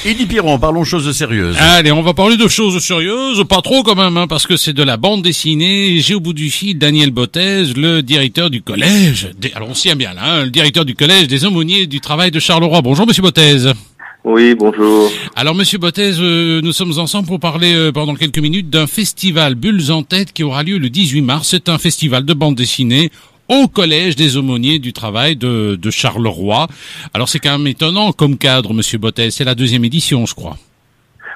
Élie Piron, parlons choses sérieuses. Allez, on va parler de choses sérieuses, pas trop quand même, parce que c'est de la bande dessinée. J'ai au bout du fil Daniel Bottez, le directeur du collège, alors on s'y aime bien là, le directeur du collège des aumôniers du travail de Charleroi. Bonjour Monsieur Bottez. Oui, bonjour. Alors Monsieur Bottez, nous sommes ensemble pour parler pendant quelques minutes d'un festival Bulles en tête qui aura lieu le 18 mars. C'est un festival de bande dessinée au collège des aumôniers du travail de Charleroi. Alors c'est quand même étonnant comme cadre, Monsieur Bottez. C'est la 2e édition, je crois.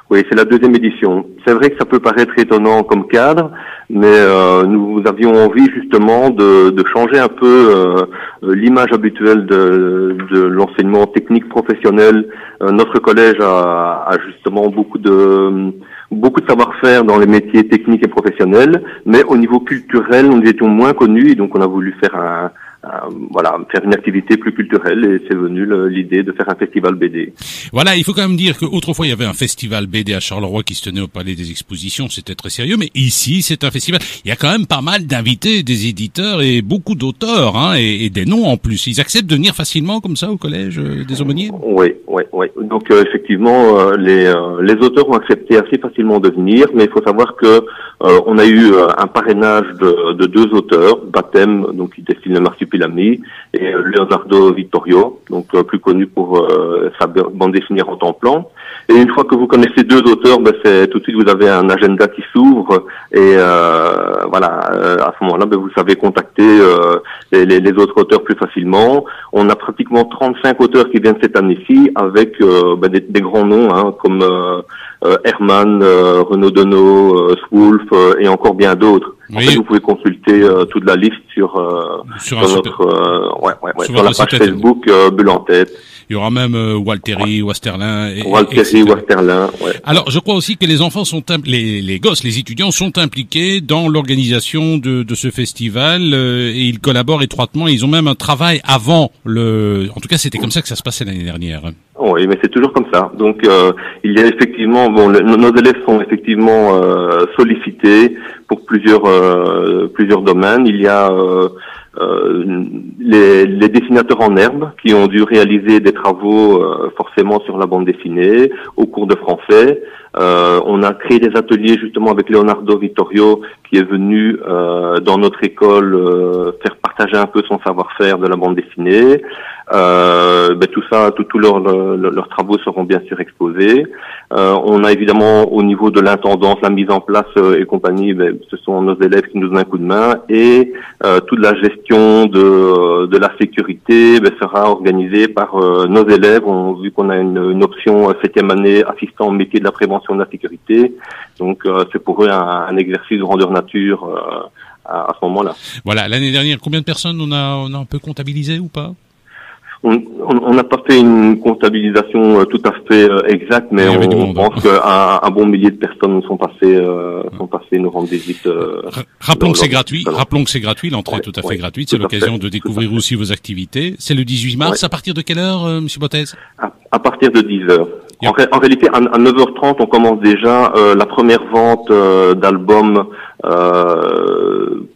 Oui, c'est la 2e édition. C'est vrai que ça peut paraître étonnant comme cadre, mais nous avions envie justement de changer un peu l'image habituelle de l'enseignement technique professionnel. Notre collège a justement beaucoup de savoir-faire dans les métiers techniques et professionnels, mais au niveau culturel, nous étions moins connus, et donc on a voulu faire faire une activité plus culturelle, et c'est venu l'idée de faire un festival BD. Voilà, il faut quand même dire qu'autrefois il y avait un festival BD à Charleroi qui se tenait au Palais des Expositions, c'était très sérieux, mais ici c'est un festival. Il y a quand même pas mal d'invités, des éditeurs et beaucoup d'auteurs, hein, et des noms en plus. Ils acceptent de venir facilement comme ça au collège des aumôniers? Oui. Donc effectivement, les auteurs ont accepté assez facilement de venir, mais il faut savoir que on a eu un parrainage de 2 auteurs, Baptême, donc qui dessine le Marsupilami, et Leonardo Vittorio, donc plus connu pour sa bande dessinée en temps plan. Et une fois que vous connaissez 2 auteurs, c'est tout de suite vous avez un agenda qui s'ouvre, et à ce moment-là, vous savez contacter les autres auteurs plus facilement. On a pratiquement 35 auteurs qui viennent cette année-ci, avec des grands noms, hein, comme Herman, Renaud Deneau, Swolf, et encore bien d'autres. En fait, vous pouvez consulter toute la liste sur la page Facebook Bulles en tête. Il y aura même Walteri, Wasterlin. Wasterlin, ouais. Alors, je crois aussi que les enfants les gosses, les étudiants sont impliqués dans l'organisation de ce festival, et ils collaborent étroitement. Ils ont même un travail avant en tout cas, c'était comme ça que ça se passait l'année dernière. Oui, mais c'est toujours comme ça. Donc, il y a effectivement, nos élèves sont effectivement sollicités pour plusieurs domaines. Il y a les dessinateurs en herbe qui ont dû réaliser des travaux forcément sur la bande dessinée au cours de français. On a créé des ateliers justement avec Leonardo Vittorio qui est venu dans notre école faire partager un peu son savoir-faire de la bande dessinée. Tout ça, tous leurs travaux seront bien sûr exposés. On a évidemment au niveau de l'intendance, la mise en place et compagnie, ce sont nos élèves qui nous donnent un coup de main, et toute la gestion de la sécurité sera organisée par nos élèves. Vu qu'on a une option 7e année assistant au métier de la prévention de la sécurité, donc c'est pour eux un exercice de grandeur nature à ce moment-là. Voilà, l'année dernière, combien de personnes on a un peu comptabilisé ou pas? On n'a pas fait une comptabilisation tout à fait exacte, mais on pense qu'un bon millier de personnes sont passées nous rendre visite. Rappelons que c'est gratuit. Rappelons que c'est gratuit. L'entrée est tout à fait gratuite. C'est l'occasion de découvrir aussi vos activités. C'est le 18 mars. À partir de quelle heure, Monsieur Bottez? À partir de 10h. En réalité, à 9h30, on commence déjà la première vente d'albums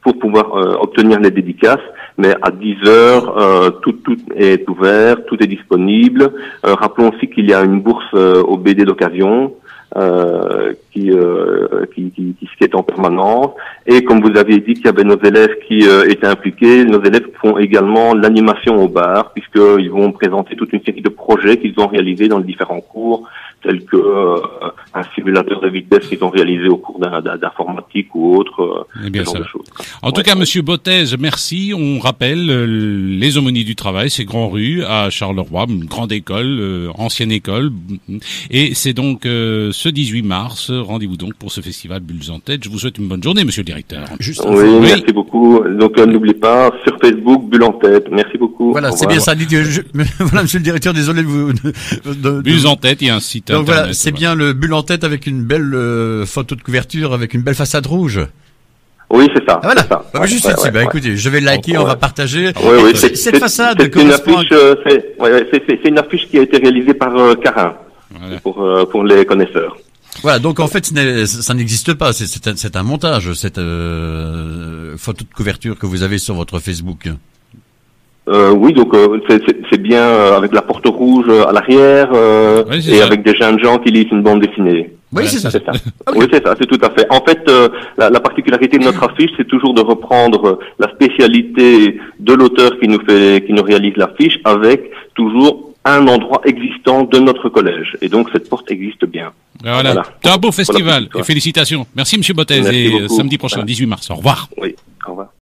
pour pouvoir obtenir les dédicaces. Mais à 10h, tout est ouvert, tout est disponible. Rappelons aussi qu'il y a une bourse au BD d'occasion qui est en permanence. Et comme vous aviez dit qu'il y avait nos élèves qui étaient impliqués, nos élèves font également l'animation au bar, puisqu'ils vont présenter toute une série de projets qu'ils ont réalisés dans les différents cours, tels que un simulateur de vitesse qu'ils ont réalisé au cours d'informatique ou autre. Bien ça. En tout cas, Monsieur Bottez, merci. On rappelle les aumôniers du travail, c'est Grand Rue à Charleroi, une grande école, ancienne école, et c'est donc ce 18 mars. Rendez-vous donc pour ce festival Bulles en tête. Je vous souhaite une bonne journée, Monsieur le directeur. Merci beaucoup. Donc n'oubliez pas sur Facebook Bulles en tête. Merci beaucoup. Voilà, c'est bien ça. Voilà, Monsieur le directeur, désolé Bulles en tête, il y a un site. Donc voilà, c'est bien le Bulles en tête avec une belle photo de couverture, avec une belle façade rouge. Oui, c'est ça. Ah, voilà. C'est ça. Juste ici. Écoutez, je vais liker, on va partager. Oui, cette façade c'est une affiche. C'est une affiche qui a été réalisée par Carin, pour les connaisseurs. Voilà, donc en fait, ça n'existe pas. C'est un montage, cette photo de couverture que vous avez sur votre Facebook. Oui, donc c'est bien avec la porte rouge à l'arrière et ça. avec des jeunes gens qui lisent une bande dessinée. Oui, c'est ça. C'est ça. Ok. Oui, c'est ça, c'est tout à fait. En fait, la particularité de notre affiche, c'est toujours de reprendre la spécialité de l'auteur qui nous réalise l'affiche avec toujours un endroit existant de notre collège. Et donc, cette porte existe bien. Voilà. Voilà. C'est un beau festival. Voilà. Et félicitations. Merci, monsieur Bottez. Merci Et beaucoup. samedi prochain, Voilà. 18 mars. Au revoir. Oui.